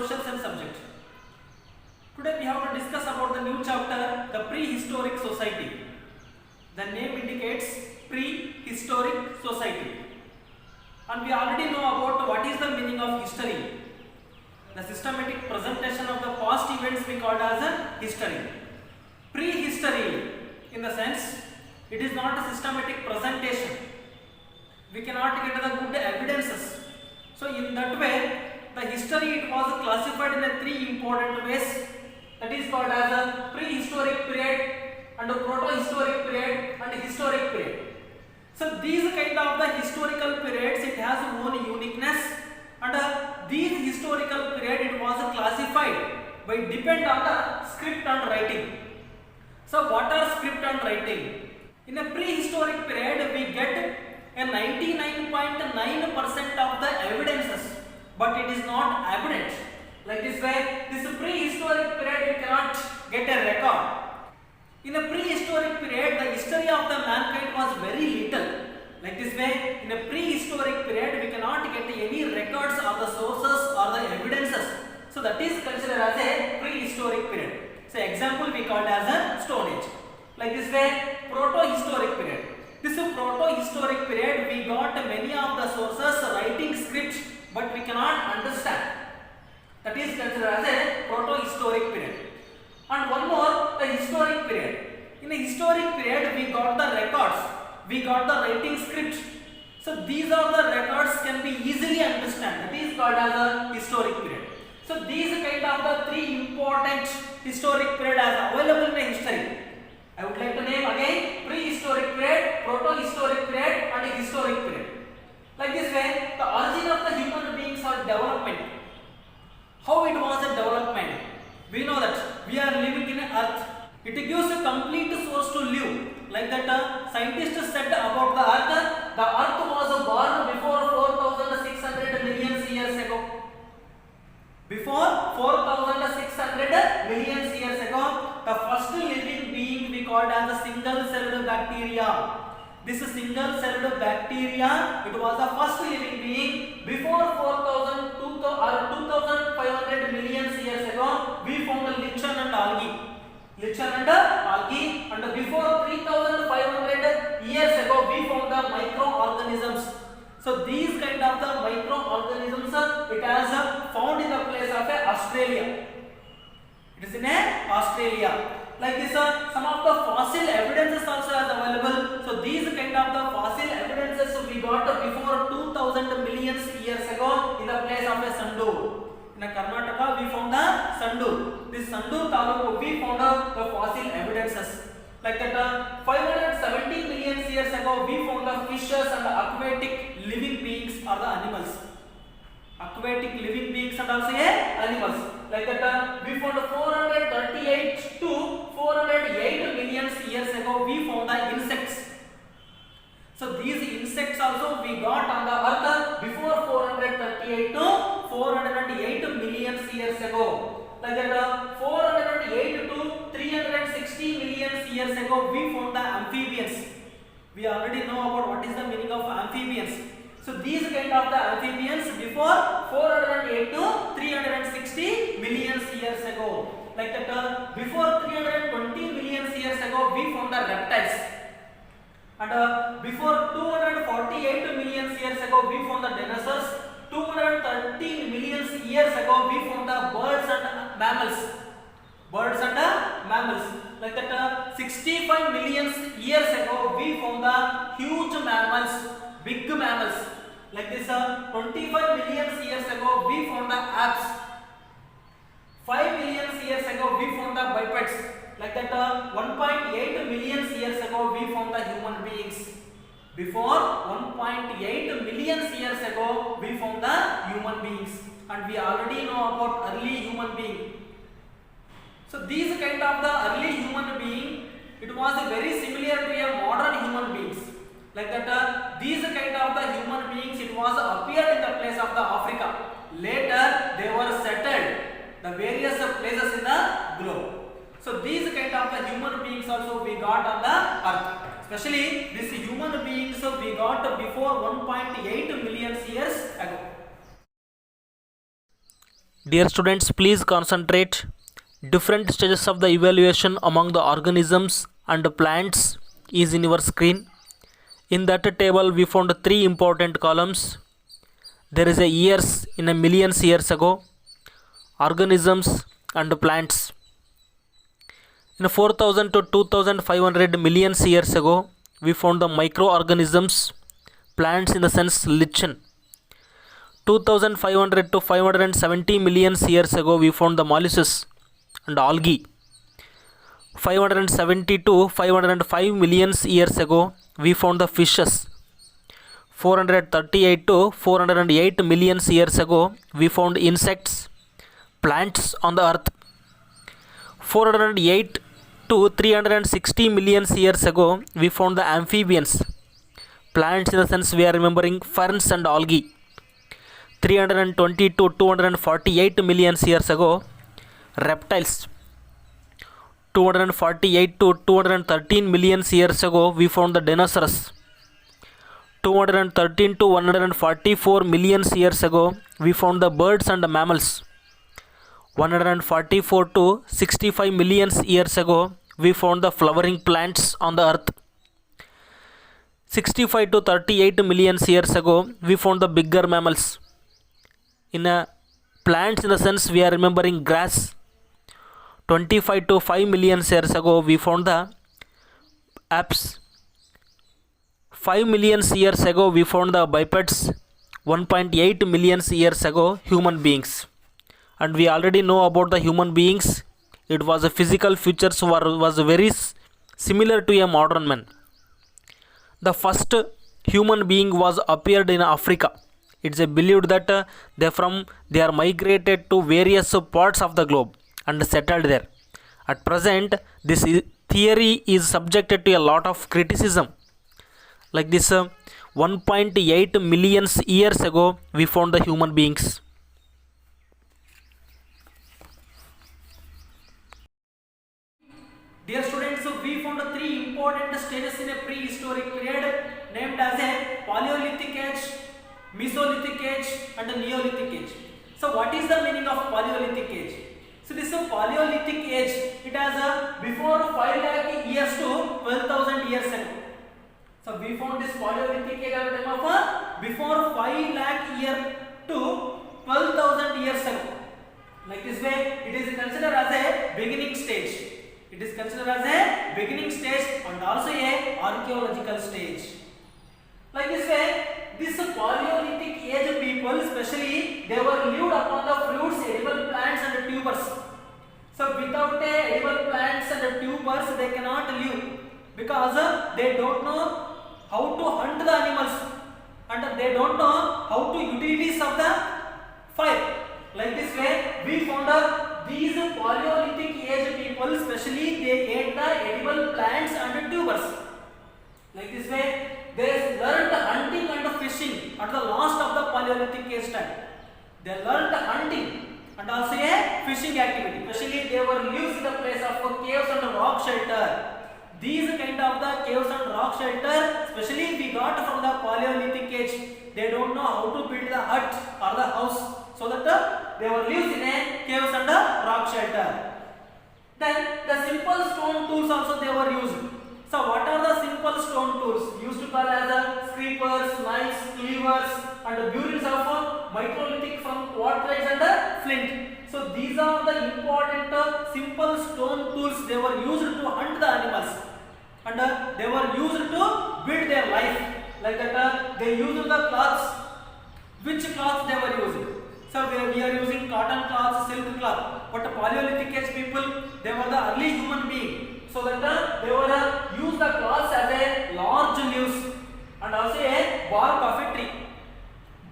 social science subject. Today we have to discuss about the new chapter, the prehistoric society. The name indicates prehistoric society. And we already know about what is the meaning of history. The systematic presentation of the past events we call as a history. Prehistory, in the sense, it is not a systematic presentation. We cannot get the good evidences. So in that way, the history it was classified in the three important ways. That is called as a prehistoric period, and a proto-historic period, and a historic period. So these kind of the historical periods, it has own uniqueness, and these historical period it was classified by depend on the script and writing. So what are script and writing? In a prehistoric period, we get a 99.9% of the evidences, but it is not evident. Like this way, this prehistoric period you cannot get a record. In a prehistoric period, the history of the mankind was very little. Like this way, in a prehistoric period, we cannot get any records of the sources or the evidences. So that is considered as a prehistoric period. So example we called as a Stone Age. Like this way, proto-historic period. This proto-historic period, we got many of the sources writing scripts, but we cannot understand. That is considered as a proto-historic period. And one more, the historic period. In a historic period, we got the records, we got the writing script. So these are the records can be easily understood. That is called as a historic period. So these kind of the three important historic period as available in the history. I would like to name again prehistoric period, proto-historic period, and a historic period. Like this way, the origin of the human beings or development. How it was a development? We know that we are living in Earth. It gives a complete source to live. Like that, scientists said about the Earth was born before 4,600 million years ago. Before 4,600 million years ago, the first living being we called as a single-celled bacteria. This single-celled bacteria, it was the first living being. Before 2,500 million years ago, we found lichen and algae. Lichen and algae, and before 3,500 years ago, we found the microorganisms. So these kind of the microorganisms, it has found in the place of Australia. It is in Australia. Like this, some of the fossil evidences also are available. So these kind of the fossil evidences we got before 2,000 million years ago in the place of a Sandur. In Karnataka, we found the Sandur. This Sandur Taluku, we found the fossil evidences. Like that, 570 million years ago, we found the fishes and the aquatic living beings or the animals. Aquatic living beings and also animals. Like that, we found 438 to 408 million years ago, we found the insects. So these insects also we got on the earth before 438 to 408 million years ago. Like that, 408 to 360 million years ago, we found the amphibians. We already know about what is the meaning of amphibians. So these kind of the amphibians before 408 to 360 million years ago. Like that, before 320 million years ago, we found the reptiles. And before 248 million years ago, we found the dinosaurs. 213 million years ago, we found the birds and mammals. Birds and mammals. Like that, 65 million years ago, we found the huge mammals, big mammals. Like this, 25 million years ago, we found the apes. 5 million years ago, we found the bipeds. Like that, 1.8 million years ago, we found the human beings. Before 1.8 million years ago, we found the human beings. And we already know about early human being. So these kind of the early human being, it was very similar to a modern human beings. Like that, these kind of the human beings, it was appeared in the place of the Africa. Later, they were settled the various places in the globe. So these kind of the human beings also we got on the earth. Especially these human beings we got before 1.8 million years ago. Dear students, please concentrate. Different stages of the evaluation among the organisms and plants is in your screen. In that table we found three important columns. There is a years in a millions years ago, organisms and plants. In 4000 to 2500 millions years ago, we found the microorganisms, plants in the sense lichen. 2500 to 570 millions years ago, we found the molluscs and algae. 570 to 505 millions years ago, we found the fishes. 438 to 408 millions years ago, we found insects, plants on the earth. 408 to 360 millions years ago, we found the amphibians, plants in the sense we are remembering ferns and algae. 320 to 248 millions years ago, reptiles. 248 to 213 millions years ago, we found the dinosaurs. 213 to 144 millions years ago, we found the birds and the mammals. 144 to 65 millions years ago, we found the flowering plants on the earth. 65 to 38 millions years ago, we found the bigger mammals. In plants in the sense we are remembering grass. 25 to 5 million years ago, we found the apes. 5 million years ago, we found the bipeds. 1.8 million years ago, human beings. And we already know about the human beings. It was a physical features was very similar to a modern man. The first human being was appeared in Africa. It's believed that they are migrated to various parts of the globe and settled there. At present, this theory is subjected to a lot of criticism. Like this, 1.8 million years ago, we found the human beings. Dear students, so we found three important stages in a prehistoric period named as a Paleolithic age, Mesolithic age and Neolithic age. So what is the meaning of Paleolithic age? So this Paleolithic age, it has before 5 lakh years to 12,000 years ago. So we found this Paleolithic age at the time of before 5 lakh year to 12,000 years ago. Like this way, it is considered as a beginning stage. It is considered as a beginning stage and also a archaeological stage. Like this way, this Paleolithic age people, especially, they were lived upon the fruits, edible plants and tubers. So without edible plants and tubers, they cannot live because they don't know how to hunt the animals and they don't know how to utilities of the fire. Like this way, we found these Paleolithic age people, especially, they ate the edible plants and tubers. Like this way, they learned hunting and fishing at the last of the Paleolithic age time. They learned hunting and also a fishing activity. Especially, they were used in the place of caves and rock shelter. These kind of the caves and rock shelter, especially we got from the Paleolithic age. They don't know how to build the hut or the house, so that they were used in a caves and rock shelter. Then the simple stone tools also they were used. So what are the simple stone tools used to call as scrapers, knives, cleavers and burins of microlithic from quartzites and flint. So these are the important simple stone tools they were used to hunt the animals and they were used to build their life. Like that they used the cloths. Which cloths they were using? So we are using cotton cloths, silk cloth. But Paleolithic age people, they were the early human being. So that they were use the cloths as a large leaves and also a bark of a tree.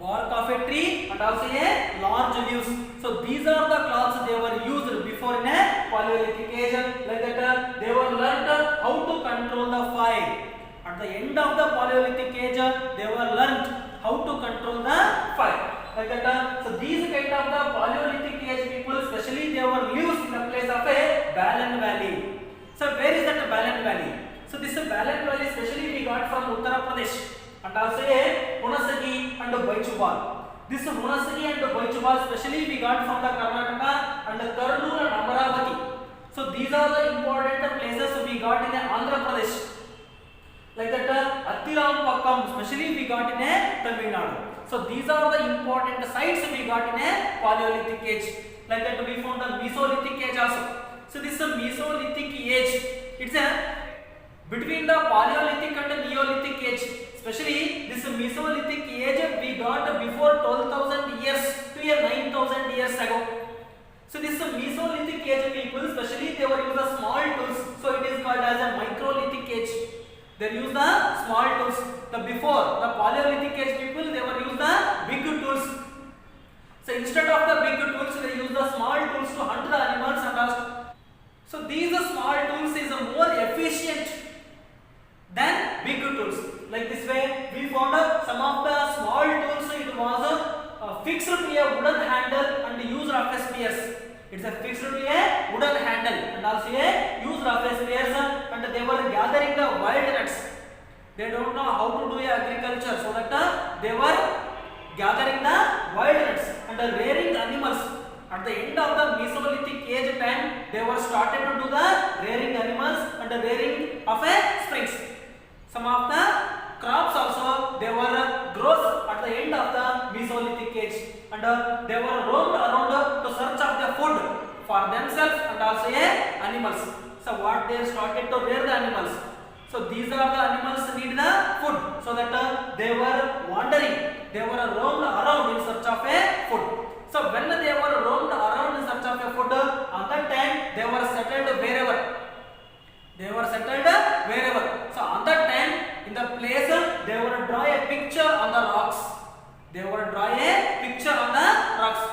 Bark of a tree and also a large leaves. So these are the cloths they were used before in a Paleolithic age. Like that they were learned how to control the fire. At the end of the Paleolithic age, they were learned how to control the fire. Like that. So these kind of the Paleolithic age people, especially, they were used in the place of a Balan Valley. So where is that Balan Valley? So this Balan Valley, especially, we got from Uttar Pradesh and also a Punasagi and Baichubal. This Hunasagi and Boichubal especially we got from the Karnataka and Kurnool and Amaravati. So these are the important places we got in Andhra Pradesh. Like that Attirampakkam especially we got in Tamil Nadu. So these are the important sites we got in a Paleolithic age. Like that we found the Mesolithic age also. So this is a Mesolithic age. It's a between the Paleolithic and the Neolithic age. Especially this Mesolithic age we got before 12,000 years to 9,000 years ago. So this Mesolithic age people, especially they were use the small tools. So it is called as a Microlithic age. They use the small tools. The before the Paleolithic age people, they were use the big tools. So instead of the big tools, they use the small tools to hunt the animals and also. So these small tools is more efficient than big tools. Like this way, we found some of the small tools. It was fixed to a wooden handle and used of a spears. It's a fixed to a wooden handle and also a used of a spears. And they were gathering the wild nuts. They don't know how to do agriculture, so that they were gathering the wild nuts and rearing animals. At the end of the Mesolithic age time, they were started to do the rearing animals and the rearing of a springs. Some of the crops also they were grows at the end of the Mesolithic age, and they were roamed around to search of the food for themselves and also animals. So what they started to rear the animals. So these are the animals need the food, so that they were wandering, they were roamed around in search of a food. So when they were roamed around in search of a food, at that time they were settled wherever. They were settled wherever. So on that time, in the place, they were draw a picture on the rocks. They were draw a picture on the rocks.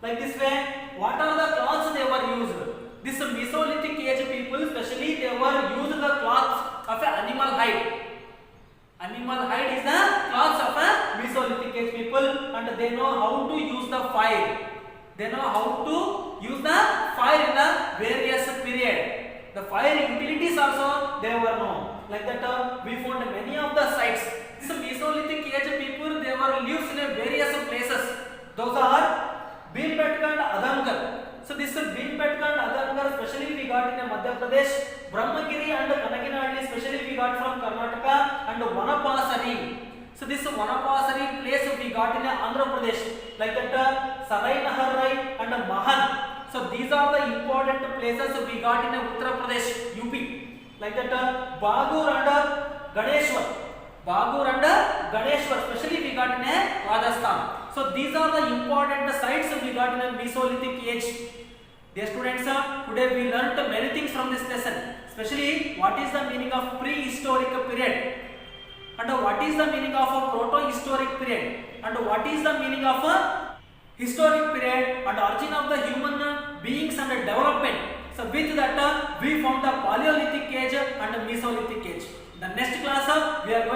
Like this way, what are the cloths they were used? This Mesolithic age people, especially they were used the cloths of an animal hide. Animal hide is the cloths of a Mesolithic age people, and they know how to use the fire. They know how to use the fire in the various period. The fire utilities also they were known. Like that we found many of the sites. This Mesolithic age people, they were lives in various places. Those are Bhimbetka and Adamgar. So this Bhimbetka and Adamgar especially we got in Madhya Pradesh, Brahmagiri and Kanakinadi especially we got from Karnataka, and Vanapasari. So this Vanapasari place we got in Andhra Pradesh. Like that Sarai Naharai and Mahan. So these are the important places we got in Uttar Pradesh, UP. Like that Bagur and Ganeshwar. Bagur and Ganeshwar especially we got in Rajasthan. So these are the important sites we got in a Mesolithic age. Dear students, today we learnt many things from this lesson. Especially what is the meaning of prehistoric period, and what is the meaning of a proto-historic period, and what is the meaning of a historic period, and origin of the human beings and development. So with that we found the Paleolithic age and Mesolithic age. The next class we are going